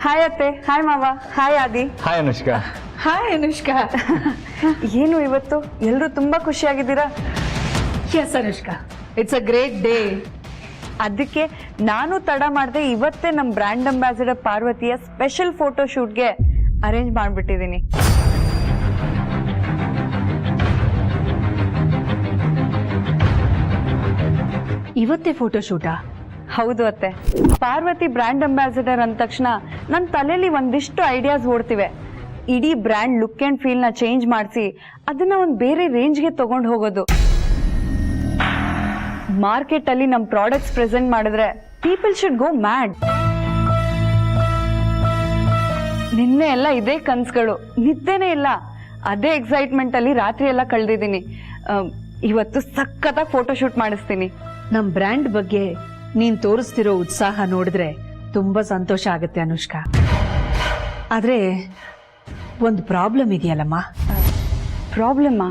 Hi ಅತ್ತೆ, hi ಮಾವ, hi Adi. Hi Anushka. Hi Anushka. ಏನು ಇವತ್ತು ಎಲ್ಲರೂ ತುಂಬಾ ಖುಷಿಯಾಗಿದ್ದೀರಾ? Yes Anushka, it's a great day. ಅದಕ್ಕೆ ನಾನು ತಡ ಮಾಡದೆ ಇವತ್ತೇ ನಮ್ಮ ಬ್ರ್ಯಾಂಡ್ ಅಂಬಾಸಿಡರ್ ಪಾರ್ವತಿಯ ಸ್ಪೆಷಲ್ ಫೋಟೋ ಶೂಟ್ಗೆ ಅರೇಂಜ್ ಮಾಡಿಬಿಟ್ಟಿದ್ದೀನಿ. ಇವತ್ತೇ ಫೋಟೋ ಶೂಟಾ? ಹೌದು ಅತ್ತೆ. ಪಾರ್ವತಿ ಬ್ರ್ಯಾಂಡ್ ಅಂಬಾಸಿಡರ್ ಅಂದ ತಕ್ಷಣ ನನ್ನ ತಲೆಯಲ್ಲಿ ಒಂದಿಷ್ಟು ಐಡಿಯಾಸ್ ಓಡ್ತಿವೆ. ಇಡೀ ಬ್ರ್ಯಾಂಡ್ ಲುಕ್ ಅಂಡ್ ಫೀಲ್ ನ ಚೇಂಜ್ ಮಾಡಿಸಿ ಅದನ್ನ ಒಂದು ಬೇರೆ ರೇಂಜ್ಗೆ ತಗೊಂಡು ಹೋಗೋದು. ಮಾರ್ಕೆಟ್ ಅಲ್ಲಿ ನಮ್ಮ ಪ್ರಾಡಕ್ಟ್ಸ್ ಪ್ರೆಸೆಂಟ್ ಮಾಡಿದ್ರೆ ಪೀಪಲ್ ಶುಡ್ ಗೋ ಮ್ಯಾಡ್. ನಿನ್ನೆ ಎಲ್ಲ ಇದೇ ಕನ್ಸುಗಳು, ನಿದ್ದೆನೇ ಇಲ್ಲ. ಅದೇ ಎಕ್ಸೈಟ್ಮೆಂಟ್ ಅಲ್ಲಿ ರಾತ್ರಿ ಎಲ್ಲ ಕಳೆದಿದ್ದೀನಿ. ಇವತ್ತು ಸಖತ್ತಾಗಿ ಫೋಟೋ ಶೂಟ್ ಮಾಡಿಸ್ತೀನಿ. ನಮ್ ಬ್ರ್ಯಾಂಡ್ ಬಗ್ಗೆ ನೀನ್ ತೋರಿಸ್ತಿರೋ ಉತ್ಸಾಹ ನೋಡಿದ್ರೆ ತುಂಬಾ ಸಂತೋಷ ಆಗುತ್ತೆ ಅನುಷ್ಕಾ. ಆದ್ರೆ ಒಂದು ಪ್ರಾಬ್ಲಮ್ ಇದೆಯಲ್ಲಮ್ಮ. ಪ್ರಾಬ್ಲಮ್ಮಾ?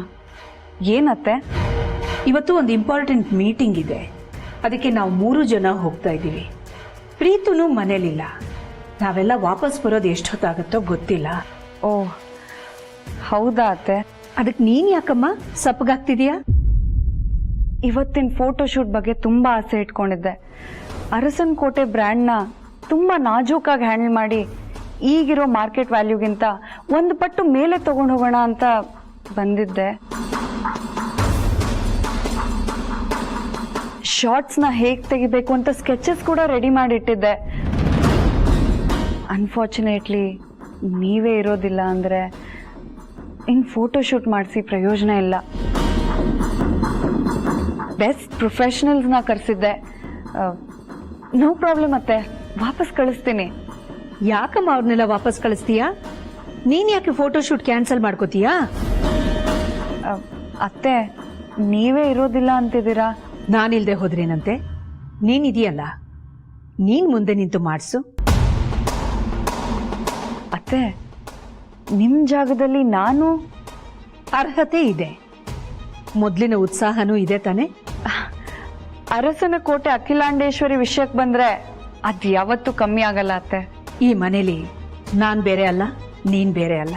ಏನತ್ತೆ? ಇವತ್ತು ಒಂದು ಇಂಪಾರ್ಟೆಂಟ್ ಮೀಟಿಂಗ್ ಇದೆ, ಅದಕ್ಕೆ ನಾವು 3 ಜನ ಹೋಗ್ತಾ ಇದ್ದೀವಿ. ಪ್ರೀತುನು ಮನೇಲಿಲ್ಲ. ನಾವೆಲ್ಲ ವಾಪಸ್ ಬರೋದು ಎಷ್ಟೊತ್ತಾಗುತ್ತೋ ಗೊತ್ತಿಲ್ಲ. ಓ ಹೌದಾ ಅತ್ತೆ? ಅದಕ್ಕೆ ನೀನ್ ಯಾಕಮ್ಮ ಸಪ್ಪಗಾಗ್ತಿದೀಯಾ? ಇವತ್ತಿನ ಫೋಟೋ ಶೂಟ್ ಬಗ್ಗೆ ತುಂಬಾ ಆಸೆ ಇಟ್ಕೊಂಡಿದ್ದೆ. ಅರಸನ್ ಕೋಟೆ ಬ್ರ್ಯಾಂಡ್ನ ತುಂಬಾ ನಾಜೂಕಾಗಿ ಹ್ಯಾಂಡಲ್ ಮಾಡಿ ಈಗಿರೋ ಮಾರ್ಕೆಟ್ ವ್ಯಾಲ್ಯೂಗಿಂತ ಒಂದು ಪಟ್ಟು ಮೇಲೆ ತಗೊಂಡು ಹೋಗೋಣ ಅಂತ ಬಂದಿದ್ದೆ. ಶಾರ್ಟ್ಸ್ನ ಹೇಗೆ ತೆಗಿಬೇಕು ಅಂತ ಸ್ಕೆಚಸ್ ಕೂಡ ರೆಡಿ ಮಾಡಿಟ್ಟಿದ್ದೆ. ಅನ್ಫಾರ್ಚುನೇಟ್ಲಿ ನೀವೇ ಇರೋದಿಲ್ಲ ಅಂದರೆ ಇನ್ನು ಫೋಟೋ ಶೂಟ್ ಮಾಡಿಸಿ ಪ್ರಯೋಜನ ಇಲ್ಲ. ಬೆಸ್ಟ್ ಪ್ರೊಫೆಷನಲ್ಸ್ನ ಕರೆಸಿದ್ದೆ. ನೋ ಪ್ರಾಬ್ಲಮ್ ಅತ್ತೆ, ವಾಪಸ್ ಕಳಿಸ್ತೀನಿ. ಯಾಕಮ್ಮ ಅವ್ರನ್ನೆಲ್ಲ ವಾಪಸ್ ಕಳಿಸ್ತೀಯಾ? ನೀನ್ ಯಾಕೆ ಫೋಟೋ ಶೂಟ್ ಕ್ಯಾನ್ಸಲ್ ಮಾಡ್ಕೋತೀಯಾ? ಅತ್ತೆ, ನೀವೇ ಇರೋದಿಲ್ಲ ಅಂತಿದ್ದೀರಾ. ನಾನಿಲ್ದೆ ಹೋದ್ರೇನಂತೆ? ನೀನಿದೆಯಲ್ಲ, ನೀನ್ ಮುಂದೆ ನಿಂತು ಮಾಡಿಸು. ಅತ್ತೆ, ನಿಮ್ಮ ಜಾಗದಲ್ಲಿ ನಾನು ಅರ್ಹತೆ ಇದೆ, ಮೊದಲಿನ ಉತ್ಸಾಹನೂ ಇದೆ ತಾನೆ? ಅರಸನ ಕೋಟೆ ಅಖಿಲಾಂಡೇಶ್ವರಿ ವಿಷಯಕ್ಕೆ ಬಂದ್ರೆ ಅದು ಯಾವತ್ತೂ ಕಮ್ಮಿ ಆಗಲ್ಲ ಅತ್ತೆ. ಈ ಮನೇಲಿ ನಾನ್ ಬೇರೆ ಅಲ್ಲ, ನೀನ್ ಬೇರೆ ಅಲ್ಲ.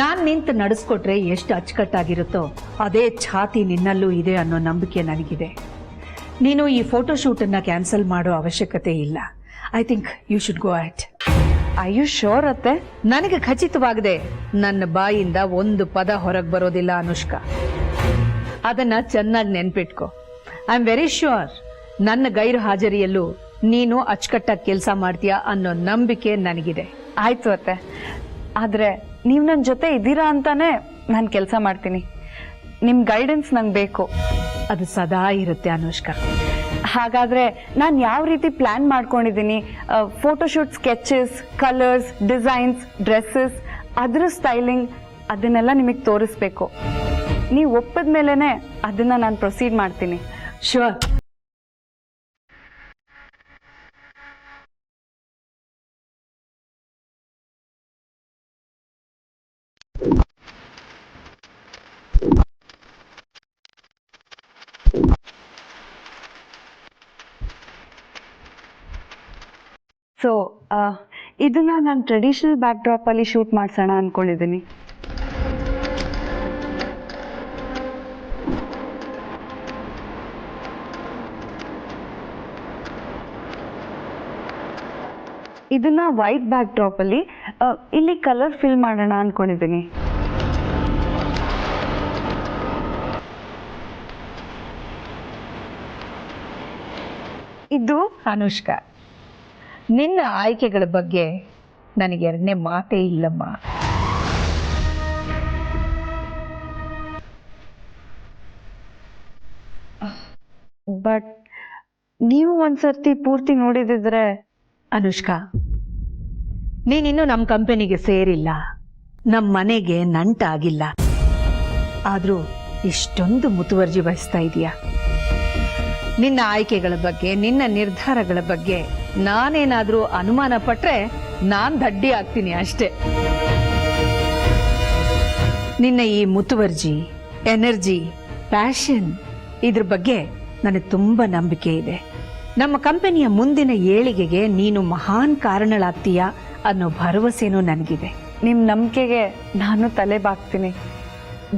ನಾನ್ ನಿಂತು ನಡೆಸ್ಕೊಟ್ರೆ ಎಷ್ಟು ಅಚ್ಚುಕಟ್ಟಾಗಿರುತ್ತೋ ಅದೇ ಛಾತಿ ನಿನ್ನಲ್ಲೂ ಇದೆ ಅನ್ನೋ ನಂಬಿಕೆ ನನಗಿದೆ. ನೀನು ಈ ಫೋಟೋ ಶೂಟ್ ಅನ್ನ ಕ್ಯಾನ್ಸಲ್ ಮಾಡೋ ಅವಶ್ಯಕತೆ ಇಲ್ಲ. I think you should go out. I you sure ಅತ್ತೆ? ನನಗೆ ಖಚಿತವಾಗಿದೆ, ನನ್ನ ಬಾಯಿಂದ ಒಂದು ಪದ ಹೊರಗೆ ಬರೋದಿಲ್ಲ ಅನುಷ್ಕಾ. ಅದನ್ನ ಚೆನ್ನಾಗಿ ನೆನ್ಪಿಟ್ಕೋ. ಐ ಆಮ್ ವೆರಿ ಶ್ಯೂರ್ ನನ್ನ ಗೈರು ಹಾಜರಿಯಲ್ಲೂ ನೀನು ಅಚ್ಚುಕಟ್ಟಾಗಿ ಕೆಲಸ ಮಾಡ್ತೀಯಾ ಅನ್ನೋ ನಂಬಿಕೆ ನನಗಿದೆ. ಆಯ್ತು ಅತ್ತೆ, ಆದ್ರೆ ನೀವು ನನ್ನ ಜೊತೆ ಇದ್ದೀರಾ ಅಂತಾನೆ ನಾನು ಕೆಲಸ ಮಾಡ್ತೀನಿ. ನಿಮ್ಮ ಗೈಡೆನ್ಸ್ ನಂಗೆ ಬೇಕು. ಅದು ಸದಾ ಇರುತ್ತೆ ಅನುಷ್ಕಾ. ಹಾಗಾದ್ರೆ ನಾನು ಯಾವ ರೀತಿ ಪ್ಲಾನ್ ಮಾಡ್ಕೊಂಡಿದ್ದೀನಿ, photoshoot sketches, colours, designs, dresses, ಅದರ ಸ್ಟೈಲಿಂಗ್ ಅದನ್ನೆಲ್ಲ ನಿಮಗೆ ತೋರಿಸ್ಬೇಕು. ನೀವು ಒಪ್ಪಿದ ಮೇಲೆನೆ ಅದನ್ನ ನಾನು ಪ್ರೊಸೀಡ್ ಮಾಡ್ತೀನಿ. ಶ್ಯೂರ್. ಸೊ ಇದನ್ನ ನಾನು ಟ್ರೆಡಿಷನಲ್ ಬ್ಯಾಕ್ ಡ್ರಾಪ್ ಅಲ್ಲಿ ಶೂಟ್ ಮಾಡ್ಸೋಣ ಅನ್ಕೊಂಡಿದ್ದೀನಿ. ಇದನ್ನ ವೈಟ್ ಬ್ಯಾಕ್ ಡ್ರಾಪ್ ಅಲ್ಲಿ ಇಲ್ಲಿ ಕಲರ್ ಫಿಲ್ ಮಾಡೋಣ ಅನ್ಕೊಂಡಿದ್ದೀನಿ. ಇದು ಅನುಷ್ಕಾ, ನಿನ್ನ ಆಯ್ಕೆಗಳ ಬಗ್ಗೆ ನನಗೆ ಎರಡನೇ ಮಾತೇ ಇಲ್ಲಮ್ಮ. ಬಟ್ ನೀವು ಒಂದ್ಸರ್ತಿ ಪೂರ್ತಿ ನೋಡಿದಿದ್ರೆ. ಅನುಷ್ಕಾ, ನೀನಿನ್ನೂ ನಮ್ಮ ಕಂಪನಿಗೆ ಸೇರಿಲ್ಲ, ನಮ್ಮ ಮನೆಗೆ ನಂಟಾಗಿಲ್ಲ. ಆದರೂ ಇಷ್ಟೊಂದು ಮುತುವರ್ಜಿ ವಹಿಸ್ತಾ ಇದೀಯಾ. ನಿನ್ನ ಆಯ್ಕೆಗಳ ಬಗ್ಗೆ, ನಿನ್ನ ನಿರ್ಧಾರಗಳ ಬಗ್ಗೆ ನಾನೇನಾದರೂ ಅನುಮಾನ ಪಟ್ರೆ ನಾನ್ ದಡ್ಡಿ ಆಗ್ತೀನಿ ಅಷ್ಟೇ. ನಿನ್ನ ಈ ಮುತುವರ್ಜಿ, ಎನರ್ಜಿ, ಪ್ಯಾಷನ್ ಇದ್ರ ಬಗ್ಗೆ ನನಗೆ ತುಂಬ ನಂಬಿಕೆ ಇದೆ. ನಮ್ಮ ಕಂಪನಿಯ ಮುಂದಿನ ಏಳಿಗೆಗೆ ನೀನು ಮಹಾನ್ ಕಾರಣಳಾಗ್ತೀಯಾ ಅನ್ನೋ ಭರವಸೆನೂ ನನಗಿದೆ. ನಿಮ್ಮ ನಂಬಿಕೆಗೆ ನಾನು ತಲೆ ಬಾಗ್ತೀನಿ.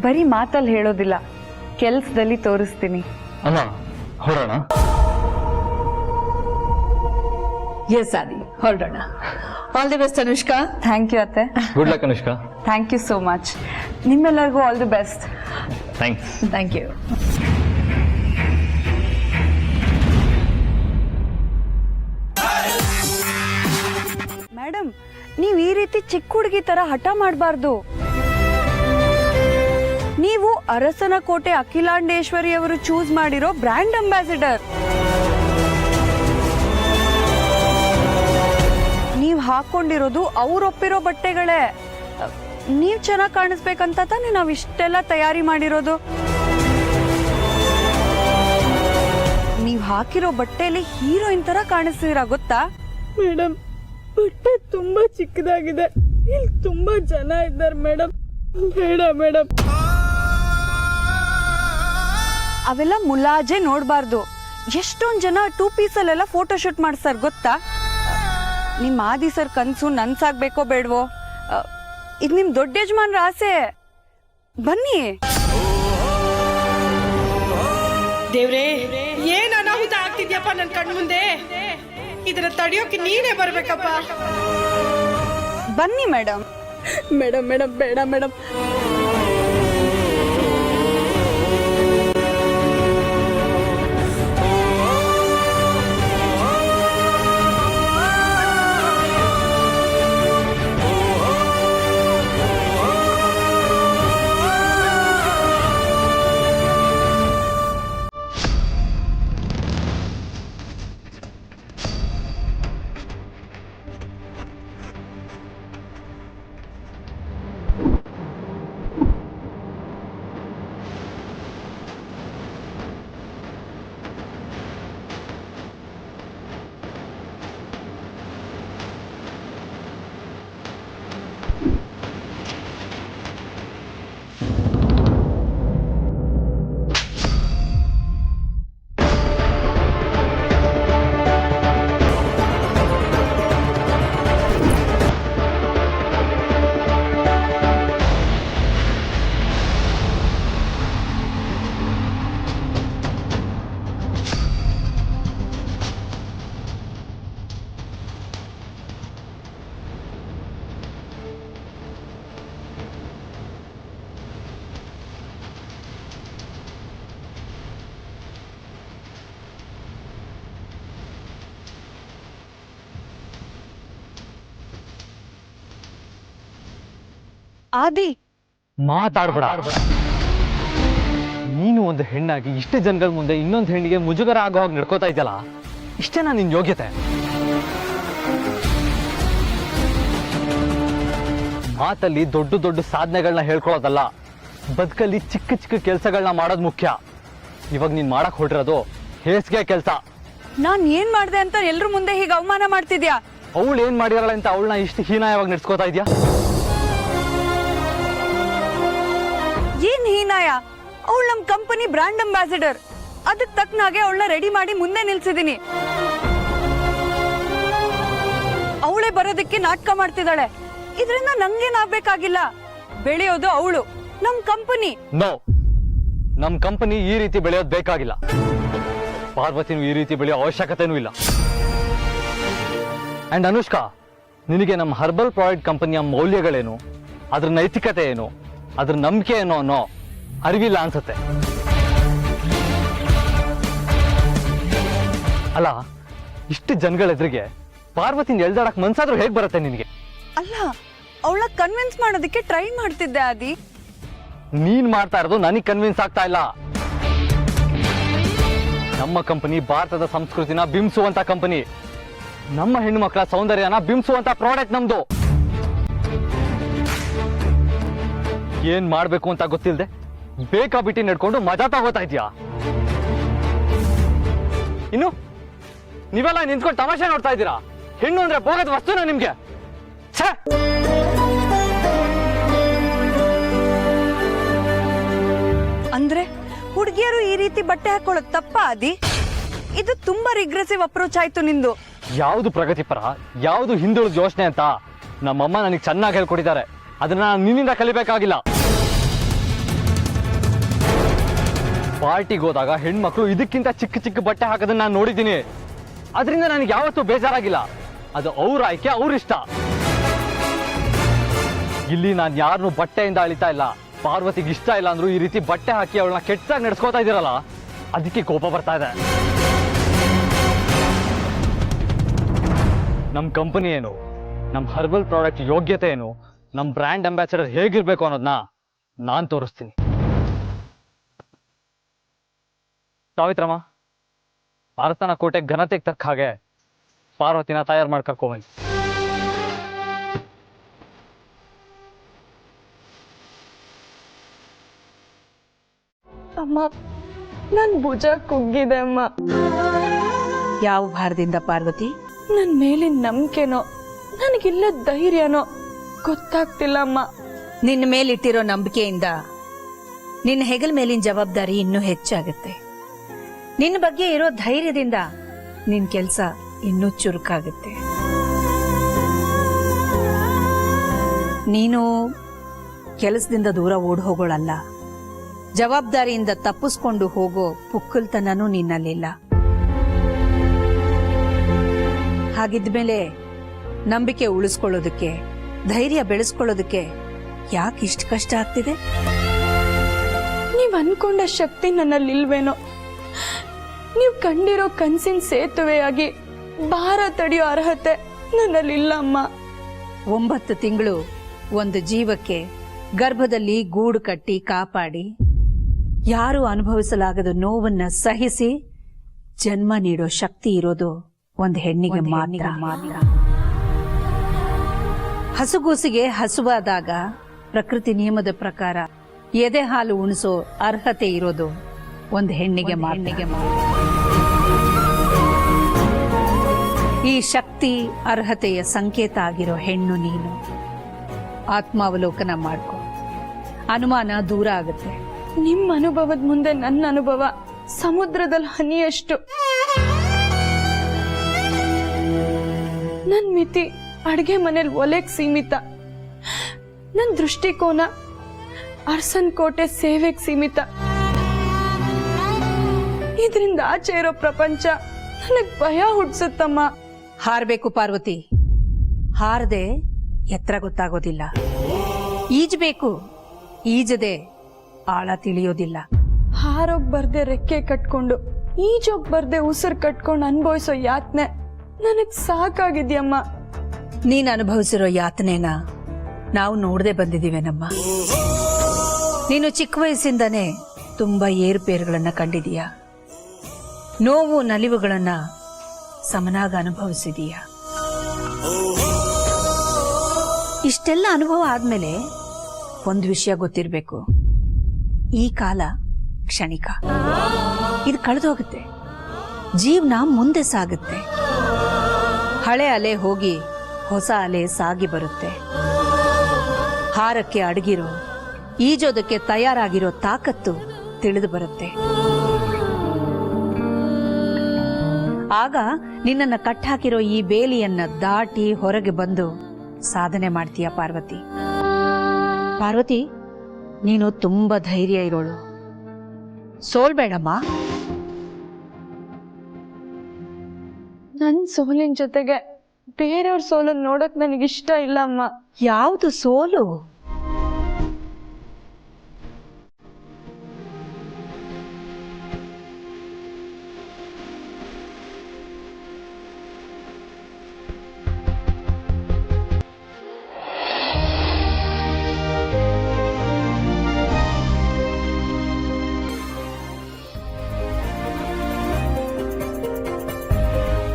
ಬರೀ ಮಾತಲ್ಲಿ ಹೇಳೋದಿಲ್ಲ, ಕೆಲಸದಲ್ಲಿ ತೋರಿಸ್ತೀನಿ. ಅಮ್ಮ ಹೊರಡೋಣ. ಎಸ್ ಆದಿ, ಹೊರಡೋಣ. All the best Anushka. Thank you ಅತ್ತೆ. Good luck Anushka. Thank you so much. ನಿಮ್ಮೆಲ್ಲರಿಗೂ all the best. Thanks. Thank you. Madam, ನೀವು ಈ ರೀತಿ ಚಿಕ್ಕ ಹುಡುಗಿ ತರ ಹಠ ಮಾಡಬಾರ್ದು. ನೀವು ಅರಸನ ಕೋಟೆ ಅಖಿಲಾಂಡೇಶ್ವರಿ ಅವರು ಚೂಸ್ ಮಾಡಿರೋ ಬ್ರ್ಯಾಂಡ್ ಅಂಬಾಸಿಡರ್. ನೀವು ಹಾಕೊಂಡಿರೋದು ಅವ್ರೊಪ್ಪಿರೋ ಬಟ್ಟೆಗಳೇ. ನೀವು ಚೆನ್ನಾಗಿ ಕಾಣಿಸ್ಬೇಕಂತ ತಾನೇ ನಾವು ಇಷ್ಟೆಲ್ಲ ತಯಾರಿ ಮಾಡಿರೋದು. ನೀವು ಹಾಕಿರೋ ಬಟ್ಟೆಯಲ್ಲಿ ಹೀರೋಯಿನ್ ತರ ಕಾಣಿಸ್ತೀರಾ ಗೊತ್ತಾ? ಮೇಡಮ್, ಬಟ್ಟೆ ತುಂಬಾ ಚಿಕ್ಕದಾಗಿದೆ, ಇಲ್ಲಿ ತುಂಬಾ ಜನ ಇದ್ದಾರೆ ಮೇಡಮ್. ಬೇಡ ಮೇಡಮ್. ಅವೆಲ್ಲ ಮುಲಾಜೆ ನೋಡ್ಬಾರ್ದು. ಎಷ್ಟೊಂದ್ ಜನ 2 ಪೀಸಲ್ಲೆಲ್ಲ ಫೋಟೋ ಶೂಟ್ ಮಾಡ್ಸಾರ್ ಗೊತ್ತಾ? ನಿಮ್ ಆದಿ ಸರ್ ಕನ್ಸು ನನ್ಸಾಗ್ಬೇಕೋ ಬೇಡವೋ, ಇದು ನಿಮ್ ದೊಡ್ಡ ಯಜಮಾನ್ರ ಆಸೆ. ಬನ್ನಿ. ದೇವ್ರೇ, ಏನ್ ಅನಾಹುತ ಆಗ್ತಿದ್ಯಪ್ಪ ನನ್ ಕಣ್ಮುಂದೆ. ಇದನ್ನ ತಡಿಯೋಕೆ ನೀನೇ ಬರ್ಬೇಕಪ್ಪ. ಬನ್ನಿ ಮೇಡಮ್. ಮೇಡಮ್ ಮೇಡಮ್ ಬೇಡ ಮೇಡಮ್. ಆದಿ, ಮಾತಾಡ್ಬೇಡ. ನೀನು ಒಂದು ಹೆಣ್ಣಾಗಿ ಇಷ್ಟೇ ಜನಗಳ ಮುಂದೆ ಇನ್ನೊಂದು ಹೆಣ್ಣಿಗೆ ಮುಜುಗರ ಆಗೋ ಹಾಗೆ ನಡ್ಕೋತಾ ಇದ್ದಲ್ಲ, ಇಷ್ಟೇನಾ ನಿನ್ ಯೋಗ್ಯತೆ? ಮಾತಲ್ಲಿ ದೊಡ್ಡ ದೊಡ್ಡ ಸಾಧನೆಗಳನ್ನ ಹೇಳ್ಕೊಳ್ಳೋದಲ್ಲ, ಬದುಕಲ್ಲಿ ಚಿಕ್ಕ ಚಿಕ್ಕ ಕೆಲಸಗಳನ್ನ ಮಾಡೋದು ಮುಖ್ಯ. ಇವಾಗ ನೀನ್ ಮಾಡಕ್ ಹೊರಟಿರೋದು ಹೇಸಿಗೆ ಕೆಲಸ. ನಾನ್ ಏನ್ ಮಾಡ್ದೆ ಅಂತ ಎಲ್ರ ಮುಂದೆ ಹೀಗೆ ಅವಮಾನ ಮಾಡ್ತಿದ್ಯಾ? ಅವಳು ಏನ್ ಮಾಡಿದಾಳೆ ಅಂತ ಅವಳನ್ನ ಇಷ್ಟು ಹೀನಾಯವಾಗಿ ನಡ್ಸ್ಕೋತಾ ಇದ್ಯಾ? ಏನ್ ಹೀನಾಯ? ಅವಳು ನಮ್ ಕಂಪನಿ ಬ್ರ್ಯಾಂಡ್ ಅಂಬಾಸಿಡರ್. ಅದಕ್ಕೆ ತಕ್ಕನಾಗೆ ಅವಳನ್ನ ರೆಡಿ ಮಾಡಿ ಮುಂದೆ ನಿಲ್ಸಿದೀನಿ. ಅವಳೇ ಬರೋದಕ್ಕೆ ನಾಟಕ ಮಾಡ್ತಿದ್ದಾಳೆ. ಇದರಿಂದ ನಂಗೇನಾಗ್ಬೇಕಾಗಿಲ್ಲ. ಬೆಳೆಯೋದು ಅವಳು, ನಮ್ ಕಂಪನಿ. ನೋ, ನಮ್ ಕಂಪನಿ ಈ ರೀತಿ ಬೆಳೆಯೋದು ಬೇಕಾಗಿಲ್ಲ. ಪಾರ್ವತಿನೂ ಈ ರೀತಿ ಬೆಳೆಯೋ ಅವಶ್ಯಕತೆನೂ ಇಲ್ಲ. ಅಂಡ್ ಅನುಷ್ಕಾ, ನಿನಗೆ ನಮ್ಮ ಹರ್ಬಲ್ ಪ್ರಾಡಕ್ಟ್ ಕಂಪನಿಯ ಮೌಲ್ಯಗಳೇನು, ಅದ್ರ ನೈತಿಕತೆ ಏನು, ಅದ್ರ ನಂಬಿಕೆ ಏನೋ ಅನ್ನೋ ಅರಿವಿಲ್ಲ ಅನ್ಸುತ್ತೆ. ಅಲ್ಲ, ಇಷ್ಟು ಜನಗಳೆದ್ರಿಗೆ ಪಾರ್ವತಿನ ಎಳ್ದಾಡಕ್ ಮನ್ಸಾದ್ರೂ ಹೇಗ್ ಬರುತ್ತೆ ನಿನಗೆ? ಅಲ್ಲ, ಅವಳ ಕನ್ವಿನ್ಸ್ ಮಾಡೋದಕ್ಕೆ ಟ್ರೈ ಮಾಡ್ತಿದ್ದೆ ಆದಿ. ನೀನ್ ಮಾಡ್ತಾ ಇರೋದು ನನಗ್ ಕನ್ವಿನ್ಸ್ ಆಗ್ತಾ ಇಲ್ಲ. ನಮ್ಮ ಕಂಪನಿ ಭಾರತದ ಸಂಸ್ಕೃತಿನ ಬಿಂಬಿಸುವಂತ ಕಂಪನಿ. ನಮ್ಮ ಹೆಣ್ಣು ಮಕ್ಕಳ ಸೌಂದರ್ಯನ ಬಿಂಬಿಸುವಂತ ಪ್ರಾಡಕ್ಟ್ ನಮ್ದು. ಏನ್ ಮಾಡ್ಬೇಕು ಅಂತ ಗೊತ್ತಿಲ್ಲದೆ ಬೇಕಾಬಿಟ್ಟಿ ನಡ್ಕೊಂಡು ಮಜಾ ತಗೋತಾ ಇದ್ಯಾ? ಇನ್ನು ನೀವೆಲ್ಲ ನಿಂತ್ಕೊಂಡು ತಮಾಷೆ ನೋಡ್ತಾ ಇದ್ದೀರಾ? ಹೆಣ್ಣು ಅಂದ್ರೆ ಭೋಗದ ವಸ್ತುನ ನಿಮ್ಗೆ? ಛೇ! ಅಂದ್ರೆ ಹುಡುಗಿಯರು ಈ ರೀತಿ ಬಟ್ಟೆ ಹಾಕೊಳ್ಳೋದು ತಪ್ಪ ಆದಿ? ಇದು ತುಂಬಾ ರಿಗ್ರೆಸಿವ್ ಅಪ್ರೋಚ್ ಆಯ್ತು ನಿಂದು. ಯಾವುದು ಪ್ರಗತಿಪರ, ಯಾವುದು ಹಿಂದುಳಿದ ಯೋಚನೆ ಅಂತ ನಮ್ಮಮ್ಮ ನನಗೆ ಚೆನ್ನಾಗಿ ಹೇಳ್ಕೊಟ್ಟಿದ್ದಾರೆ. ಅದನ್ನ ನಾನು ನಿನ್ನಿಂದ ಕಲಿಬೇಕಾಗಿಲ್ಲ. ಪಾರ್ಟಿಗೆ ಹೋದಾಗ ಹೆಣ್ಮಕ್ಳು ಇದಕ್ಕಿಂತ ಚಿಕ್ಕ ಚಿಕ್ಕ ಬಟ್ಟೆ ಹಾಕೋದನ್ನ ನಾನು ನೋಡಿದ್ದೀನಿ. ಅದರಿಂದ ನನಗೆ ಯಾವತ್ತೂ ಬೇಜಾರಾಗಿಲ್ಲ. ಅದು ಅವ್ರ ಆಯ್ಕೆ, ಅವ್ರ ಇಷ್ಟ. ಇಲ್ಲಿ ನಾನು ಯಾರನ್ನು ಬಟ್ಟೆಯಿಂದ ಅಳಿತಾ ಇಲ್ಲ. ಪಾರ್ವತಿಗೆ ಇಷ್ಟ ಇಲ್ಲ ಅಂದ್ರು ಈ ರೀತಿ ಬಟ್ಟೆ ಹಾಕಿ ಅವಳನ್ನ ಕೆಟ್ಟದಾಗಿ ನಡೆಸ್ಕೋತಾ ಇದ್ದೀರಲ್ಲ, ಅದಕ್ಕೆ ಕೋಪ ಬರ್ತಾ ಇದೆ. ನಮ್ಮ ಕಂಪನಿ ಏನು, ನಮ್ಮ ಹರ್ಬಲ್ ಪ್ರಾಡಕ್ಟ್ ಯೋಗ್ಯತೆ ಏನು, ನಮ್ಮ ಬ್ರ್ಯಾಂಡ್ ಅಂಬಾಸಿಡರ್ ಹೇಗಿರ್ಬೇಕು ಅನ್ನೋದನ್ನ ನಾನು ತೋರಿಸ್ತೀನಿ. ಸಾವಿತ್ರಮ್ಮ, ಭಾರತನ ಕೋಟೆ ಘನತೆಗೆ ತಕ್ಕ ಹಾಗೆ ಪಾರ್ವತಿನ ತಯಾರು ಮಾಡ್ಕೋಬನ್ನಿ. ಅಮ್ಮ, ನನ್ ಭುಜ ಕುಗ್ಗಿದೆ ಅಮ್ಮ. ಯಾವ ಭಾರದಿಂದ ಪಾರ್ವತಿ? ನನ್ ಮೇಲಿನ ನಂಬಿಕೆನೋ ನನಗಿಲ್ಲ ಧೈರ್ಯನೋ ಗೊತ್ತಾಗ್ತಿಲ್ಲ ಅಮ್ಮ. ನಿನ್ನ ಮೇಲಿಟ್ಟಿರೋ ನಂಬಿಕೆಯಿಂದ ನಿನ್ನ ಹೆಗಲ ಮೇಲಿನ ಜವಾಬ್ದಾರಿ ಇನ್ನೂ ಹೆಚ್ಚಾಗುತ್ತೆ. ನಿನ್ನ ಬಗ್ಗೆ ಇರೋ ಧೈರ್ಯದಿಂದ ನಿನ್ ಕೆಲಸ ಇನ್ನೂ ಚುರುಕಾಗುತ್ತೆ. ನೀನು ಕೆಲಸದಿಂದ ದೂರ ಓಡ್ ಹೋಗೋಳಲ್ಲ. ಜವಾಬ್ದಾರಿಯಿಂದ ತಪ್ಪಿಸ್ಕೊಂಡು ಹೋಗೋ ಪುಕ್ಕಲ್ತನೂ ನಿನ್ನಲ್ಲಿಲ್ಲ. ಹಾಗಿದ್ಮೇಲೆ ನಂಬಿಕೆ ಉಳಿಸ್ಕೊಳ್ಳೋದಕ್ಕೆ, ಧೈರ್ಯ ಬೆಳೆಸ್ಕೊಳ್ಳೋದಕ್ಕೆ ಯಾಕೆ ಇಷ್ಟು ಕಷ್ಟ ಆಗ್ತಿದೆ? ನೀವ್ ಅನ್ಕೊಂಡ ಶಕ್ತಿ ನನ್ನಲ್ಲಿಲ್ವೇನೋ. ನೀವ್ ಕಂಡಿರೋ ಕನ್ಸಿನ ಸೇತುವೆಯಾಗಿ ಭಾರ ತಡೆಯೋ ಅರ್ಹತೆ ನನ್ನಲ್ಲಿಲ್ಲ ಅಮ್ಮ. 9 ತಿಂಗಳು ಒಂದು ಜೀವಕ್ಕೆ ಗರ್ಭದಲ್ಲಿ ಗೂಡು ಕಟ್ಟಿ ಕಾಪಾಡಿ, ಯಾರು ಅನುಭವಿಸಲಾಗದ ನೋವನ್ನ ಸಹಿಸಿ ಜನ್ಮ ನೀಡೋ ಶಕ್ತಿ ಇರೋದು ಒಂದು ಹೆಣ್ಣಿಗೆ ಮಾತ್ರ. ಹಸುಗೂಸಿಗೆ ಹಸುವಾದಾಗ ಪ್ರಕೃತಿ ನಿಯಮದ ಪ್ರಕಾರ ಎದೆ ಹಾಲು ಉಣಿಸೋ ಅರ್ಹತೆ ಇರೋದು ಒಂದು ಹೆಣ್ಣಿಗೆ ಮಾತ್ರ. ಈ ಶಕ್ತಿ ಅರ್ಹತೆಯ ಸಂಕೇತ ಆಗಿರೋ ಹೆಣ್ಣು ನೀನು. ಆತ್ಮಾವಲೋಕನ ಮಾಡ್ಕೊ, ಅನುಮಾನ ದೂರ ಆಗುತ್ತೆ. ನಿಮ್ ಅನುಭವದ ಮುಂದೆ ನನ್ನ ಅನುಭವ ಸಮುದ್ರದಲ್ಲಿ ಹನಿಯಷ್ಟು. ನನ್ ಮಿತಿ ಅಡ್ಗೆ ಮನೇಲಿ ಒಲೆಗ್ ಸೀಮಿತ. ನನ್ ದೃಷ್ಟಿಕೋನ ಅರಸನ್ ಕೋಟೆ ಸೇವೆಗ್ ಸೀಮಿತ. ಇದರಿಂದ ಆಚೆ ಇರೋ ಪ್ರಪಂಚ ನನಗ್ ಭಯ ಹುಡ್ಸುತ್ತಮ್ಮ. ಹಾರಬೇಕು ಪಾರ್ವತಿ, ಹಾರದೆ ಎತ್ತರ ಗೊತ್ತಾಗೋದಿಲ್ಲ. ಈಜಬೇಕು, ಈಜದೆ ಆಳ ತಿಳಿಯೋದಿಲ್ಲ. ಹಾರೋಗ್ ಬರ್ದೆ ರೆಕ್ಕೆ ಕಟ್ಕೊಂಡು, ಈಜೋಗ್ ಬರ್ದೆ ಉಸಿರು ಕಟ್ಕೊಂಡು ಅನ್ಭವಿಸೋ ಯಾತ್ನೆ ನನಗ್ ಸಾಕಾಗಿದ್ಯಮ್ಮ. ನೀನ್ ಅನುಭವಿಸಿರೋ ಯಾತನೆನ ನಾವು ನೋಡದೆ ಬಂದಿದೀವೇನಮ್ಮ. ನೀನು ಚಿಕ್ಕ ವಯಸ್ಸಿಂದಾನೇ ತುಂಬಾ ಏರುಪೇರುಗಳನ್ನ ಕಂಡಿದೀಯ. ನೋವು ನಲಿವುಗಳನ್ನ ಸಮನಾಗಿ ಅನುಭವಿಸಿದೀಯ. ಇಷ್ಟೆಲ್ಲ ಅನುಭವ ಆದ್ಮೇಲೆ ಒಂದು ವಿಷಯ ಗೊತ್ತಿರ್ಬೇಕು. ಈ ಕಾಲ ಕ್ಷಣಿಕ, ಇದು ಕಳೆದೋಗುತ್ತೆ. ಜೀವನ ಮುಂದೆ ಸಾಗುತ್ತೆ. ಹಳೆ ಅಲೆ ಹೋಗಿ ಹೊಸ ಅಲೆ ಸಾಗಿ ಬರುತ್ತೆ. ಹಾರಕ್ಕೆ ಅಡಗಿರೋ, ಈಜೋದಕ್ಕೆ ತಯಾರಾಗಿರೋ ತಾಕತ್ತು ತಿಳಿದು ಬರುತ್ತೆ. ಆಗ ನಿನ್ನನ್ನ ಕಟ್ಟಾಕಿರೋ ಈ ಬೇಲಿಯನ್ನ ದಾಟಿ ಹೊರಗೆ ಬಂದು ಸಾಧನೆ ಮಾಡ್ತೀಯ ಪಾರ್ವತಿ. ಪಾರ್ವತಿ, ನೀನು ತುಂಬಾ ಧೈರ್ಯ ಇರೋಳು. ಸೋಲ್ಬೇಡಮ್ಮ. ನನ್ ಸೋಲಿನ ಜೊತೆಗೆ ಬೇರೆಯವ್ರ ಸೋಲನ್ನ ನೋಡಕ್ ನನಗಿಷ್ಟ ಇಲ್ಲ ಅಮ್ಮ. ಯಾವುದು ಸೋಲು?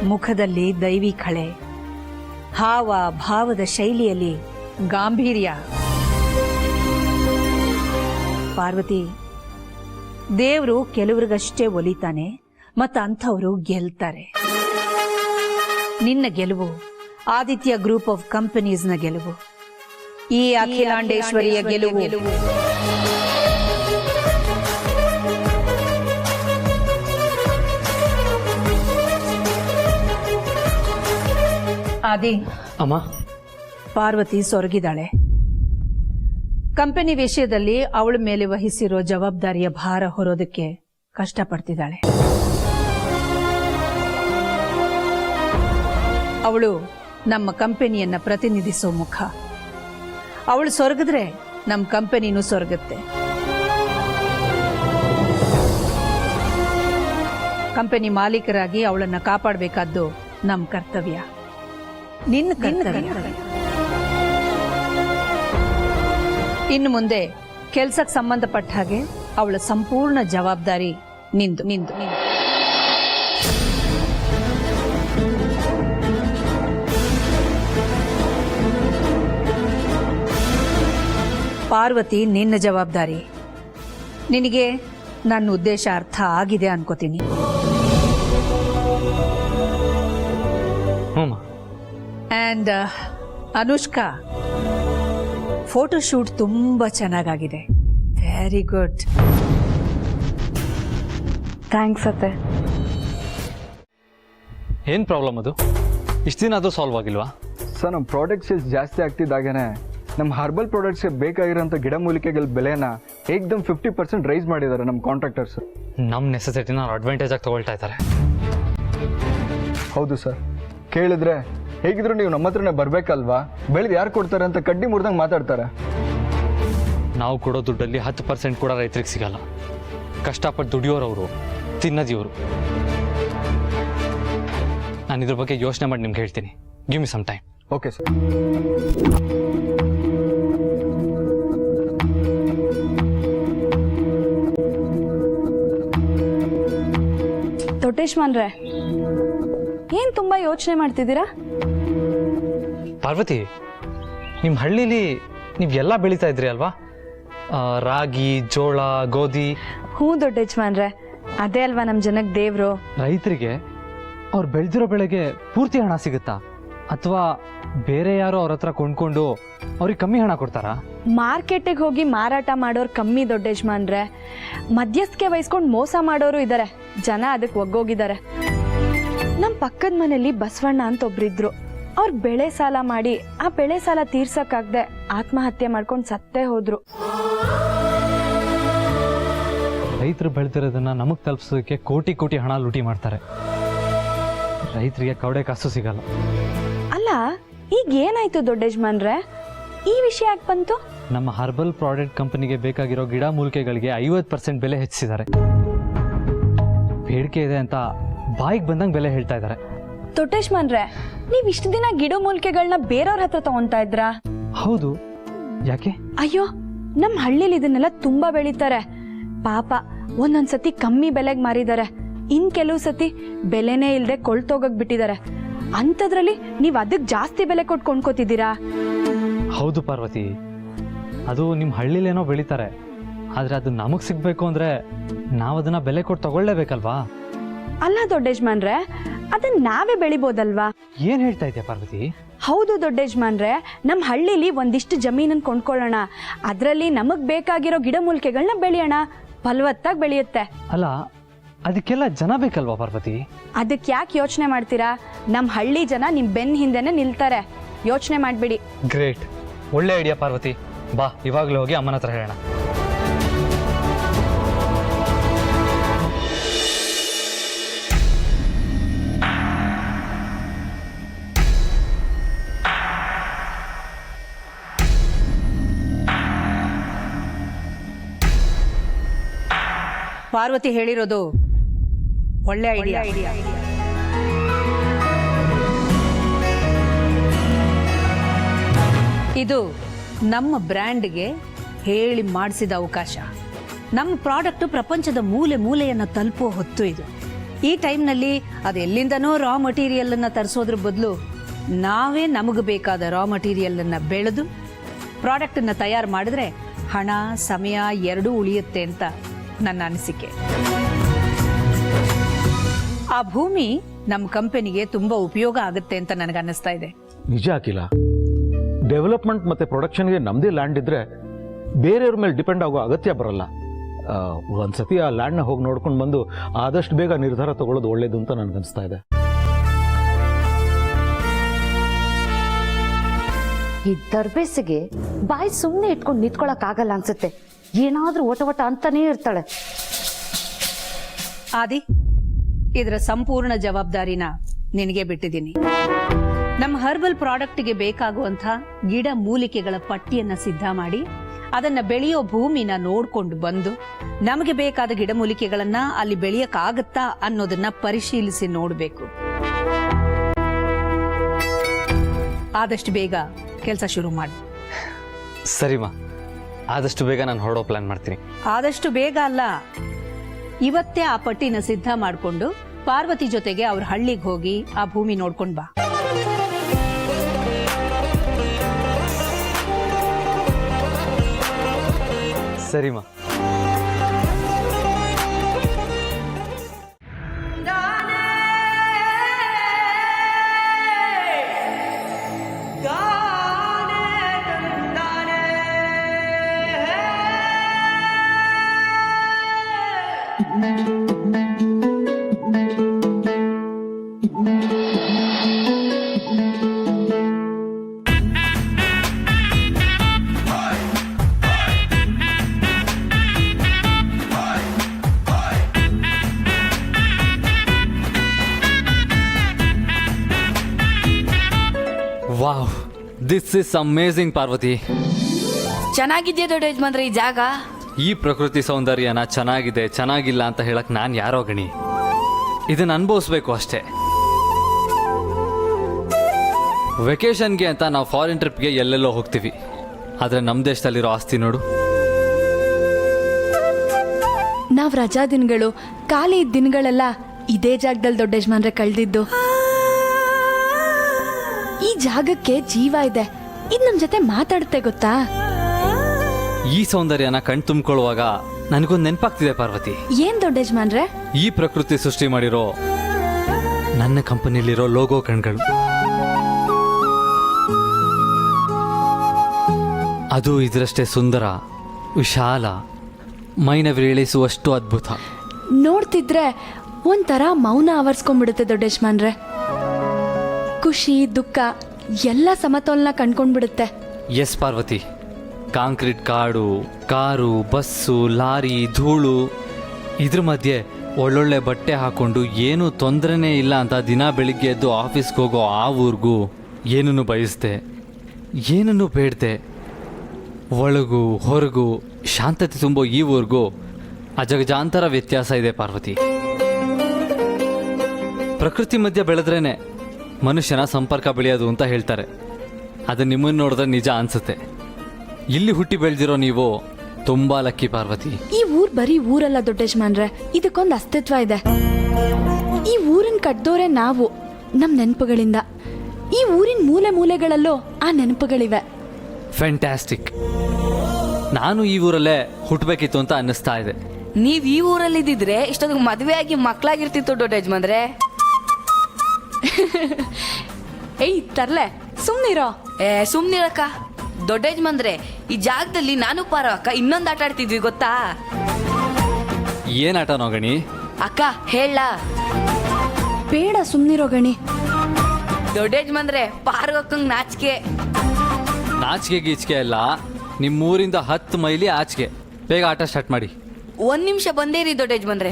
ಮುಖದಲ್ಲಿ ದೈವಿ ಕಳೆ, ಹಾವ ಭಾವದ ಶೈಲಿಯಲ್ಲಿ ಗಾಂಭೀರ್ಯ. ಪಾರ್ವತಿ, ದೇವರು ಕೆಲವರಿಗಷ್ಟೇ ಒಲಿತಾನೆ, ಮತ್ತು ಅಂಥವರು ಗೆಲ್ತಾರೆ. ನಿನ್ನ ಗೆಲುವು ಆದಿತ್ಯ ಗ್ರೂಪ್ ಆಫ್ ಕಂಪನೀಸ್ನ ಗೆಲುವು, ಈ ಅಖಿಲಾಂಡೇಶ್ವರಿಯ ಗೆಲುವು. ಆದಿ, ಅಮ್ಮ, ಪಾರ್ವತಿ ಸೊರಗಿದಾಳೆ. ಕಂಪನಿ ವಿಷಯದಲ್ಲಿ ಅವಳ ಮೇಲೆ ವಹಿಸಿರೋ ಜವಾಬ್ದಾರಿಯ ಭಾರ ಹೊರೋದಕ್ಕೆ ಕಷ್ಟಪಡ್ತಿದ್ದಾಳೆ. ಅವಳು ನಮ್ಮ ಕಂಪನಿಯನ್ನ ಪ್ರತಿನಿಧಿಸೋ ಮುಖ. ಅವಳು ಸೊರಗಿದ್ರೆ ನಮ್ಮ ಕಂಪನಿನೂ ಸೊರಗುತ್ತೆ. ಕಂಪನಿ ಮಾಲೀಕರಾಗಿ ಅವಳನ್ನ ಕಾಪಾಡಬೇಕಾದ್ದು ನಮ್ಮ ಕರ್ತವ್ಯ, ನಿನ್ನ ಕರ್ತವ್ಯ. ಇನ್ನು ಮುಂದೆ ಕೆಲ್ಸಕ್ಕೆ ಸಂಬಂಧಪಟ್ಟ ಹಾಗೆ ಅವಳ ಸಂಪೂರ್ಣ ಜವಾಬ್ದಾರಿ ನಿಂದು ನಿಂದು ನಿಂದು. ಪಾರ್ವತಿ ನಿನ್ನ ಜವಾಬ್ದಾರಿ. ನಿನಗೆ ನನ್ನ ಉದ್ದೇಶ ಅರ್ಥ ಆಗಿದೆ ಅನ್ಕೋತೀನಿ. ಅಂಡ್ ಅನುಷ್ಕಾ, ಫೋಟೋ ಶೂಟ್ ತುಂಬಾ ಚೆನ್ನಾಗಿದೆ. Very good. ಥ್ಯಾಂಕ್ಸ್ ಅತ್ತೆ. ಏನು ಪ್ರಾಬ್ಲಮ್ ಅದು? ಇಷ್ಟು ದಿನ ಅದು ಸಾಲ್ವ್ ಆಗಿಲ್ವಾ? ಸರ್, ನಮ್ಮ ಪ್ರಾಡಕ್ಟ್ ಸೇಲ್ಸ್ ಜಾಸ್ತಿ ಆಗ್ತಿದ್ದಾಗೇ ನಮ್ಮ ಹರ್ಬಲ್ ಪ್ರಾಡಕ್ಟ್ಸ್ಗೆ ಬೇಕಾಗಿರೋಂಥ ಗಿಡಮೂಲಿಕೆಗಳ ಬೆಲೆನ ಏಕ್ದಮ್ 50% ರೈಸ್ ಮಾಡಿದ್ದಾರೆ ನಮ್ಮ ಕಾಂಟ್ರಾಕ್ಟರ್ಸ್. ನಮ್ಮ ನೆಸೆಸಿಟಿನ ಅಡ್ವಾಂಟೇಜ್ ಆಗಿ ತಗೊಳ್ತಾ ಇದ್ದಾರೆ. ಹೌದು ಸರ್, ಕೇಳಿದ್ರೆ ಹೇಗಿದ್ರು ನೀವು ನಮ್ಮ ಹತ್ರನೇ ಬರಬೇಕಲ್ವಾ, ಬೆಳೆದು ಯಾರು ಕೊಡ್ತಾರೆ ಅಂತ ಕಡ್ಡಿ ಮುರಿದಂಗೆ ಮಾತಾಡ್ತಾರೆ. ನಾವು ಕೊಡೋ ದುಡ್ಡಲ್ಲಿ 10% ಕೂಡ ರೈತರಿಗೆ ಸಿಗಲ್ಲ. ಕಷ್ಟಪಟ್ಟು ದುಡಿಯೋರವರು, ತಿನ್ನೋದಿವರು. ನಾನು ಇದ್ರ ಬಗ್ಗೆ ಯೋಚನೆ ಮಾಡಿ ನಿಮ್ಗೆ ಹೇಳ್ತೀನಿ. Give me some time. Okay sir. ದೊಡ್ಡೇಶ್ಮಾನ್ರೆ, ಏನ್ ತುಂಬಾ ಯೋಚನೆ ಮಾಡ್ತಿದ್ದೀರಾ? ಪಾರ್ವತಿ, ನಿಮ್ಮ ಹಳ್ಳಿಲಿ ನೀವು ಎಲ್ಲ ಬೆಳೀತಾ ಇದ್ರಿ ಅಲ್ವಾ? ರಾಗಿ, ಜೋಳ, ಗೋಧಿ. ಹ್ಞೂ ದೊಡ್ಡೇಶ್ಮಾನ್ರೆ, ಅದೇ ಅಲ್ವಾ ನಮ್ಮ ಜನಕ್ಕೆ ದೇವ್ರು. ರೈತರಿಗೆ ಅವ್ರು ಬೆಳೆದಿರೋ ಬೆಳೆಗೆ ಪೂರ್ತಿ ಹಣ ಸಿಗುತ್ತಾ, ಅಥವಾ ಬೇರೆ ಯಾರೋ ಅವ್ರ ಹತ್ರ ಕೊಂಡ್ಕೊಂಡು ಅವ್ರಿಗೆ ಕಮ್ಮಿ ಹಣ ಕೊಡ್ತಾರಾ? ಮಾರ್ಕೆಟಿಗೆ ಹೋಗಿ ಮಾರಾಟ ಮಾಡೋರು ಕಮ್ಮಿ ದೊಡ್ಡೇಶ್ಮಾನ್ರೆ. ಮಧ್ಯಸ್ಥಿಕೆ ವಹಿಸ್ಕೊಂಡು ಮೋಸ ಮಾಡೋರು ಇದ್ದಾರೆ. ಜನ ಅದಕ್ಕೆ ಒಗ್ಗೋಗಿದ್ದಾರೆ. ನಮ್ಮ ಪಕ್ಕದ ಮನೆಯಲ್ಲಿ ಬಸವಣ್ಣ ಅಂತ ಒಬ್ರಿದ್ರು. ಅವ್ರು ಬೆಳೆ ಸಾಲ ಮಾಡಿ ಆ ಬೆಳೆ ಸಾಲ ತೀರ್ಸಕ್ಕಾಗದೆ ಆತ್ಮಹತ್ಯೆ ಮಾಡ್ಕೊಂಡು ಸತ್ತೇ ಹೋದ್ರು. ರೈತರು ಬೆಳೆದಿರೋದನ್ನ ನಮಗೆ ತಲುಪಿಸೋದಕ್ಕೆ ಕೋಟಿ ಕೋಟಿ ಹಣ ಲೂಟಿ ಮಾಡ್ತಾರೆ. ರೈತರಿಗೆ ಕವಡೆ ಕಾಸು ಸಿಗಲ್ಲ. ಅಲ್ಲ, ಈಗ ಏನಾಯ್ತು ದೊಡ್ಡೇಶ್ಮಾನ್ರೆ? ಈ ವಿಷಯ ಯಾಕೆ ಬಂತು? ನಮ್ಮ ಹರ್ಬಲ್ ಪ್ರಾಡಕ್ಟ್ ಕಂಪನಿಗೆ ಬೇಕಾಗಿರೋ ಗಿಡ ಮೂಲಿಕೆಗಳಿಗೆ 50% ಬೆಲೆ ಹೆಚ್ಚಿಸಿದ್ದಾರೆ. ಬೇಡಿಕೆ ಇದೆ ಅಂತ ಬಾಯಿಗೆ ಬಂದಂಗೆ ಬೆಲೆ ಹೇಳ್ತಾ ಇದ್ದಾರೆ. ದೊಡ್ಡೇಶ್ಮಾನ್ರೆ, ನೀವ್ ಇಷ್ಟು ದಿನ ಗಿಡ ಮೂಲಿಕೆಗಳನ್ನ ಬೇರೆಯವ್ರ ಹತ್ರ ತಗೊಂತಾ ಇದ್ರಾ? ಹೌದು, ಯಾಕೆ? ಅಯ್ಯೋ, ನಮ್ಮ ಹಳ್ಳಿಲಿ ಇದನ್ನೆಲ್ಲ ತುಂಬಾ ಬೆಳೀತಾರೆ. ಪಾಪ ಒಂದೊಂದ್ಸತಿ ಕಮ್ಮಿ ಬೆಲೆಗೆ ಮಾರಿದ್ದಾರೆ. ಇನ್ ಕೆಲವು ಸತಿ ಬೆಲೆನೇ ಇಲ್ಲದೆ ಕೊಳ್ತೋಗಕ್ ಬಿಟ್ಟಿದ್ದಾರೆ. ಅಂಥದ್ರಲ್ಲಿ ನೀವ್ ಅದಕ್ಕೆ ಜಾಸ್ತಿ ಬೆಲೆ ಕೊಟ್ಟು ಕೊಂಡ್ಕೋತಿದ್ದೀರಾ? ಹೌದು ಪಾರ್ವತಿ, ಅದು ನಿಮ್ಮ ಹಳ್ಳಿಲೇನೋ ಬೆಳೀತಾರೆ. ಆದ್ರೆ ಅದು ನಮಗ್ ಸಿಗ್ಬೇಕು ಅಂದ್ರೆ ನಾವು ಅದನ್ನ ಬೆಲೆ ಕೊಟ್ಟು ತಗೊಳ್ಳೇಬೇಕಲ್ವಾ? ಅಲ್ಲ ದೊಡ್ಡೇಶ್ಮಾನ್ರೆ, ಅದನ್ನ ನಾವೇ ಬೆಳಿಬೋದಲ್ವಾ? ಏನ್ ಹೇಳ್ತಾ ಇದೆಯಾ ಪಾರ್ವತಿ? ಹೌದು ದೊಡ್ಡೇಶ್ಮಾನ್ರೆ, ನಮ್ಮ ಹಳ್ಳಿಲಿ ಒಂದಿಷ್ಟು ಜಮೀನನ್ನು ಕೊಂಡ್ಕೊಳ್ಳೋಣ. ಅದರಲ್ಲಿ ನಮಗ್ ಬೇಕಾಗಿರೋ ಗಿಡ ಮೂಲಿಕೆಗಳನ್ನ ಬೆಳೆಯೋಣ. ಫಲವತ್ತಾಗಿ ಬೆಳೆಯುತ್ತೆ. ಅಲ್ಲ, ಅದಕ್ಕೆಲ್ಲ ಜನ ಬೇಕಲ್ವಾ ಪಾರ್ವತಿ? ಅದಕ್ಕೆ ಯಾಕೆ ಯೋಚನೆ ಮಾಡ್ತೀರಾ? ನಮ್ಮ ಹಳ್ಳಿ ಜನ ನಿಮ್ ಬೆನ್ನ ಹಿಂದೆನೆ ನಿಲ್ತಾರೆ. ಯೋಚನೆ ಮಾಡ್ಬಿಡಿ. ಗ್ರೇಟ್, ಒಳ್ಳೆ ಐಡಿಯಾ ಪಾರ್ವತಿ. ಬಾ, ಇವಾಗಲೇ ಹೋಗಿ ಅಮ್ಮನ ಹತ್ರ ಹೇಳೋಣ. ಪಾರ್ವತಿ ಹೇಳಿರೋದು ಒಳ್ಳೆ ಐಡಿಯಾ. ಇದು ನಮ್ಮ ಬ್ರ್ಯಾಂಡ್ಗೆ ಹೇಳಿ ಮಾಡಿಸಿದ ಅವಕಾಶ. ನಮ್ಮ ಪ್ರಾಡಕ್ಟ್ ಪ್ರಪಂಚದ ಮೂಲೆ ಮೂಲೆಯನ್ನು ತಲುಪೋ ಹೊತ್ತು ಇದು. ಈ ಟೈಮ್ನಲ್ಲಿ ಅದು ಎಲ್ಲಿಂದನೋ ರಾ ಮಟೀರಿಯಲನ್ನು ತರಿಸೋದ್ರ ಬದಲು ನಾವೇ ನಮಗೆ ಬೇಕಾದ ರಾ ಮಟೀರಿಯಲನ್ನು ಬೆಳೆದು ಪ್ರಾಡಕ್ಟನ್ನು ತಯಾರು ಮಾಡಿದ್ರೆ ಹಣ, ಸಮಯ ಎರಡೂ ಉಳಿಯುತ್ತೆ ಅಂತ ನನ್ನ ಅನಿಸಿಕೆ. ಆ ಭೂಮಿ ನಮ್ಮ ಕಂಪನಿಗೆ ತುಂಬಾ ಉಪಯೋಗ ಆಗುತ್ತೆ ಅಂತ ನನಗೆ ಅನ್ನಿಸ್ತಾ ಇದೆ. ನಿಜ ಅಖಿಲ, ಡೆವಲಪ್ಮೆಂಟ್ ಮತ್ತೆ ಪ್ರೊಡಕ್ಷನ್ಗೆ ನಮ್ಮದೇ ಲ್ಯಾಂಡ್ ಇದ್ರೆ ಬೇರೆಯವ್ರ ಮೇಲೆ ಡಿಪೆಂಡ್ ಆಗೋ ಅಗತ್ಯ ಬರಲ್ಲ. ಒಂದ್ಸತಿ ಆ ಲ್ಯಾಂಡ್ನ ಹೋಗಿ ನೋಡ್ಕೊಂಡು ಬಂದು ಆದಷ್ಟು ಬೇಗ ನಿರ್ಧಾರ ತಗೊಳ್ಳೋದು ಒಳ್ಳೇದು ಅಂತ ನನಗನ್ನಿಸ್ತಾ ಇದೆ. ಈ ದರ್ಬೇಸಿಗೆ ಬಾಯಿ ಸುಮ್ಮನೆ ಇಟ್ಕೊಂಡು ನಿಂತ್ಕೊಳಕ್ ಆಗಲ್ಲ ಅನ್ಸುತ್ತೆ. ಏನಾದ್ರೂ ಒಟ ಅಂತಾನೇ ಇರ್ತಾಳೆ. ಆದಿ, ಇದರ ಸಂಪೂರ್ಣ ಜವಾಬ್ದಾರಿನ ನಿನಗೆ ಬಿಟ್ಟಿದ್ದೀನಿ. ನಮ್ಮ ಹರ್ಬಲ್ ಪ್ರಾಡಕ್ಟ್ಗೆ ಬೇಕಾಗುವಂಥ ಗಿಡ ಮೂಲಿಕೆಗಳ ಪಟ್ಟಿಯನ್ನ ಸಿದ್ಧ ಮಾಡಿ ಅದನ್ನ ಬೆಳೆಯೋ ಭೂಮಿನ ನೋಡ್ಕೊಂಡು ಬಂದು ನಮಗೆ ಬೇಕಾದ ಗಿಡಮೂಲಿಕೆಗಳನ್ನ ಅಲ್ಲಿ ಬೆಳೆಯಕ್ಕಾಗತ್ತಾ ಅನ್ನೋದನ್ನ ಪರಿಶೀಲಿಸಿ ನೋಡಬೇಕು. ಆದಷ್ಟು ಬೇಗ ಕೆಲಸ ಶುರು ಮಾಡಿ. ಸರಿಮಾ, ಆದಷ್ಟು ಬೇಗ ನಾನು ಹೊರಡೋ ಪ್ಲಾನ್ ಮಾಡ್ತೀನಿ. ಆದಷ್ಟು ಬೇಗ ಅಲ್ಲ, ಇವತ್ತೇ ಆ ಪಟ್ಟಿನ ಸಿದ್ಧ ಮಾಡಿಕೊಂಡು ಪಾರ್ವತಿ ಜೊತೆಗೆ ಅವ್ರ ಹಳ್ಳಿಗೆ ಹೋಗಿ ಆ ಭೂಮಿ ನೋಡ್ಕೊಂಡ್ ಬಾ. ಸರಿಮಾ. Wow, this is amazing Parvati. ಚೆನ್ನಾಗಿದ್ಯಾ ದೊಡ್ಡ ಯಜಮಾನ್ರೆ ಈ ಜಾಗ? ಈ ಪ್ರಕೃತಿ ಸೌಂದರ್ಯನ ಚೆನ್ನಾಗಿದೆ ಚೆನ್ನಾಗಿಲ್ಲ ಅಂತ ಹೇಳಕ್ ನಾನು ಯಾರೋ ಗಣಿ. ಇದನ್ನ ಅನುಭವಿಸ್ಬೇಕು ಅಷ್ಟೇ. ವೆಕೇಶನ್ಗೆ ಅಂತ ನಾವು ಫಾರಿನ್ ಟ್ರಿಪ್ಗೆ ಎಲ್ಲೆಲ್ಲೋ ಹೋಗ್ತೀವಿ, ಆದರೆ ನಮ್ಮ ದೇಶದಲ್ಲಿರೋ ಆಸ್ತಿ ನೋಡು. ನಾವ್ ರಜಾ ದಿನಗಳು ಖಾಲಿ ಇದ್ದ ದಿನಗಳೆಲ್ಲ ಇದೇ ಜಾಗದಲ್ಲಿ ದೊಡ್ಡ ಯಜಮಾನ್ರೆ ಕಳ್ದಿದ್ದು. ಈ ಜಾಗಕ್ಕೆ ಜೀವ ಇದೆ, ಇದು ನಮ್ ಜೊತೆ ಮಾತಾಡುತ್ತೆ ಗೊತ್ತಾ? ಈ ಸೌಂದರ್ಯನ ಕಣ್ ತುಂಬಿಕೊಳ್ಳುವಾಗ ನನಗೊಂದು ನೆನಪಾಗ್ತಿದೆ ಪಾರ್ವತಿ. ಏನ್ ದೊಡ್ಡ ಯಜಮಾನ್ರೆ? ಈ ಪ್ರಕೃತಿ ಸೃಷ್ಟಿ ಮಾಡಿರೋ ನನ್ನ ಕಂಪನಿಲಿರೋ ಲೋಗೋ ಕಣ್ಗಳು. ಅದು ಇದರಷ್ಟೇ ಸುಂದರ, ವಿಶಾಲ, ಮೈನವಿರೇಳಿಸುವಷ್ಟು ಅದ್ಭುತ. ನೋಡ್ತಿದ್ರೆ ಒಂಥರ ಮೌನ ಆವರಿಸ್ಕೊಂಡ್ಬಿಡುತ್ತೆ ದೊಡ್ಡ ಯಜಮಾನ್ರೆ. ಖುಷಿ ದುಃಖ ಎಲ್ಲ ಸಮತೋಲನ ಕಂಡ್ಕೊಂಡ್ಬಿಡುತ್ತೆ. ಎಸ್ ಪಾರ್ವತಿ, ಕಾಂಕ್ರೀಟ್ ಕಾಡು, ಕಾರು, ಬಸ್ಸು, ಲಾರಿ, ಧೂಳು, ಇದ್ರ ಮಧ್ಯೆ ಒಳ್ಳೊಳ್ಳೆ ಬಟ್ಟೆ ಹಾಕೊಂಡು ಏನೂ ತೊಂದರೆನೇ ಇಲ್ಲ ಅಂತ ದಿನ ಬೆಳಿಗ್ಗೆ ಎದ್ದು ಆಫೀಸ್ಗೆ ಹೋಗೋ ಆ ಊರಿಗೂ ಏನನ್ನು ಬಯಸ್ದೆ, ಏನನ್ನು ಬೇಡದೆ, ಒಳಗೂ ಹೊರಗೂ ಶಾಂತತೆ ತುಂಬೋ ಈ ಊರಿಗೂ ಅಜಗಜಾಂತರ ವ್ಯತ್ಯಾಸ ಇದೆ ಪಾರ್ವತಿ. ಪ್ರಕೃತಿ ಮಧ್ಯೆ ಬೆಳೆದ್ರೇನೆ ಮನುಷ್ಯನ ಸಂಪರ್ಕ ಬೆಳೆಯೋದು ಅಂತ ಹೇಳ್ತಾರೆ. ಅದು ನಿಮ್ಮನ್ನು ನೋಡಿದ್ರೆ ನಿಜ ಅನ್ಸುತ್ತೆ. ಇಲ್ಲಿ ಹುಟ್ಟಿ ಬೆಳೆದಿರೋ ನೀವು ತುಂಬಾ ಲಕ್ಕಿ ಪಾರ್ವತಿ. ಈ ಊರ್ ಬರೀ ಊರಲ್ಲ ದೊಡ್ಡ ಯಜಮಾನ್ರೆ, ಇದಕ್ಕೊಂದು ಅಸ್ತಿತ್ವ ಇದೆ. ಈ ಊರನ್ನ ಕಟ್ದೋರೆ ನಾವು, ನಮ್ ನೆನಪುಗಳಿಂದ. ಈ ಊರಿನ ಮೂಲೆ ಮೂಲೆಗಳಲ್ಲೂ ಆ ನೆನಪುಗಳಿವೆ. ಫ್ಯಾಂಟಾಸ್ಟಿಕ್. ನಾನು ಈ ಊರಲ್ಲೇ ಹುಟ್ಟಬೇಕಿತ್ತು ಅಂತ ಅನ್ನಿಸ್ತಾ ಇದೆ. ನೀವ್ ಈ ಊರಲ್ಲಿ ಇದ್ದಿದ್ರೆ ಇಷ್ಟೊಂದು ಮದುವೆ ಆಗಿ ಮಕ್ಕಳಾಗಿರ್ತಿತ್ತು ದೊಡ್ಡ ಯಜಮಾನ್ರೆ. ಏಯ್ ತರ್ಲೆ, ಸುಮ್ನಿರೋ. ಸುಮ್ನಿರಕ್ಕ. ದೊಡ್ಡ ಯಜಮಾನ್ರೆ, ಈ ಜಾಗದಲ್ಲಿ ನಾನು ಪಾರವಕ್ಕ ಇನ್ನೊಂದು ಆಟ ಆಡ್ತಿದ್ವಿ ಗೊತ್ತಾ? ಏನ್ ಆಟ ನೋಗಣಿ? ಅಕ್ಕ ಹೇಳ. ಬೇಡ ಸುಮ್ನಿರೋ ಗಣಿ. ದೊಡ್ಡ ಯಜಮಾನ್ರೆ, ಪಾರ್ವಕ್ಕಂಗ್ ನಾಚಿಕೆ. ನಾಚಿಕೆ ಗೀಚಿಕೆ ಎಲ್ಲ, ನಿಮ್ಮೂರಿಂದ 10 ಮೈಲಿ ಆಚೆಗೆ. ಬೇಗ ಆಟ ಸ್ಟಾರ್ಟ್ ಮಾಡಿ. 1 ನಿಮಿಷ ಬಂದೇ ಇರಿ ದೊಡ್ಡ ಯಜಮಾನ್ರೆ.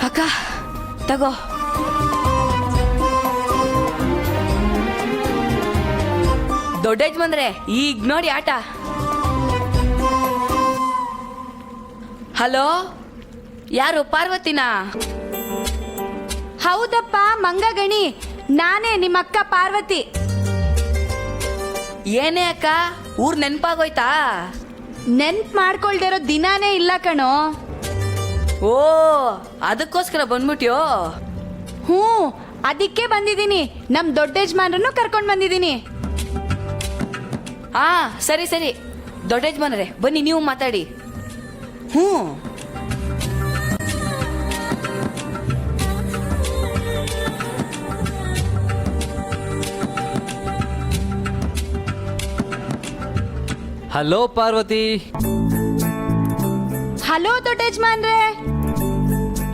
ಅಕ್ಕ ತಗೋ. ದೊಡ್ಡ ಯಜಮಾನ್ರೆ, ಈಗ ನೋಡಿ ಆಟ. ಹಲೋ, ಯಾರು? ಪಾರ್ವತಿನಾ? ಹೌದಪ್ಪ ಮಂಗ ಗಣಿ, ನಾನೇ ನಿಮ್ಮ ಅಕ್ಕ ಪಾರ್ವತಿ. ಏನೇ ಅಕ್ಕ, ಊರ್ ನೆನ್ಪಾಗೋಯ್ತಾ? ನೆನ್ಪ್ ಮಾಡ್ಕೊಳ್ದಿರೋ ದಿನಾನೇ ಇಲ್ಲ ಕಣೋ. ಓ, ಅದಕ್ಕೋಸ್ಕರ ಬಂದ್ಬಿಟ್ಯೋ? ಹ್ಞೂ, ಅದಕ್ಕೆ ಬಂದಿದ್ದೀನಿ. ನಮ್ ದೊಡ್ಡ ಯಜಮಾನ್ರನ್ನು ಕರ್ಕೊಂಡ್ ಬಂದಿದ್ದೀನಿ. ಹಾ ಸರಿ ಸರಿ. ದೊಡ್ಡ ಯಜಮಾನ್ರೆ ಬನ್ನಿ, ನೀವು ಮಾತಾಡಿ. ಹ್ಞೂ. ಹಲೋ ಪಾರ್ವತಿ. ಹಲೋ ದೊಡ್ಡ ಯಜಮಾನ್ರೆ.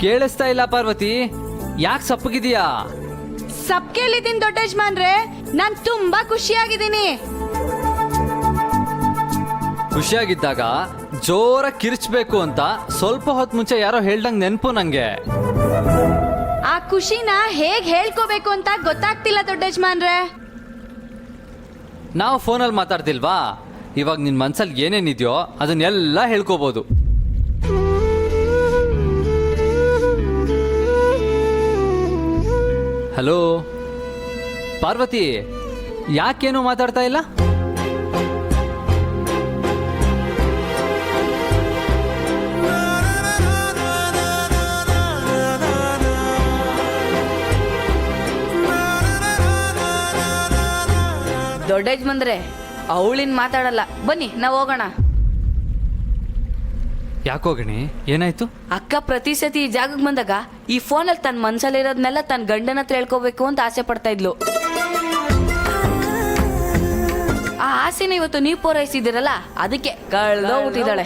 ಕೇಳಿಸ್ತಾ ಇಲ್ಲ ಪಾರ್ವತಿ, ಯಾಕೆ ಸಪ್ಪಗಿದೀಯಾ? ಸಪ್ ಕೇಳಿದ್ದೀನಿ ದೊಡ್ಡ ಯಜಮಾನ್ರೆ, ನಾನ್ ತುಂಬಾ ಖುಷಿಯಾಗಿದ್ದೀನಿ. ಖುಷಿಯಾಗಿದ್ದಾಗ ಜೋರ ಕಿರ್ಚ್ಬೇಕು ಅಂತ ಸ್ವಲ್ಪ ಹೊತ್ತು ಮುಂಚೆ ಯಾರೋ ಹೇಳ್ದಂಗ್ ನೆನ್ಪು ನಂಗೆ. ಆ ಖುಷಿನ ಹೇಗ್ ಹೇಳ್ಕೋಬೇಕು ಅಂತ ಗೊತ್ತಾಗ್ತಿಲ್ಲ ದೊಡ್ಡ ಯಜಮಾನ್ರೆ. ನಾವು ಫೋನಲ್ಲಿ ಮಾತಾಡ್ತಿಲ್ವಾ, ಇವಾಗ ನಿನ್ ಮನ್ಸಲ್ಲಿ ಏನೇನಿದೆಯೋ ಅದನ್ನೆಲ್ಲ ಹೇಳ್ಕೋಬಹುದು. ಹಲೋ ಪಾರ್ವತಿ, ಯಾಕೇನು ಮಾತಾಡ್ತಾ ಇಲ್ಲ? ದೊಡ್ಡ ಯಜಮಾನ್ರೆ, ಅವಳಿನ್ ಮಾತಾಡಲ್ಲ, ಬನ್ನಿ ನಾವು ಹೋಗೋಣ. ಯಾಕೋಗಣಿ, ಏನಾಯ್ತು? ಅಕ್ಕ ಪ್ರತಿ ಸತಿ ಈ ಜಾಗಕ್ಕೆ ಬಂದಾಗ ಈ ಫೋನಲ್ಲಿ ತನ್ನ ಮನ್ಸಲ್ಲಿರೋದನ್ನೆಲ್ಲ ತನ್ನ ಗಂಡನ ಹತ್ರ ಹೇಳ್ಕೋಬೇಕು ಅಂತ ಆಸೆ ಪಡ್ತಾ ಇದ್ಲು. ಆ ಆಸೆನ ಇವತ್ತು ನೀವು ಪೂರೈಸಿದಿರಲ್ಲ, ಅದಕ್ಕೆ ಕಳ್ದೋಗ್ಬಿಟ್ಟಿದ್ದಾಳೆ.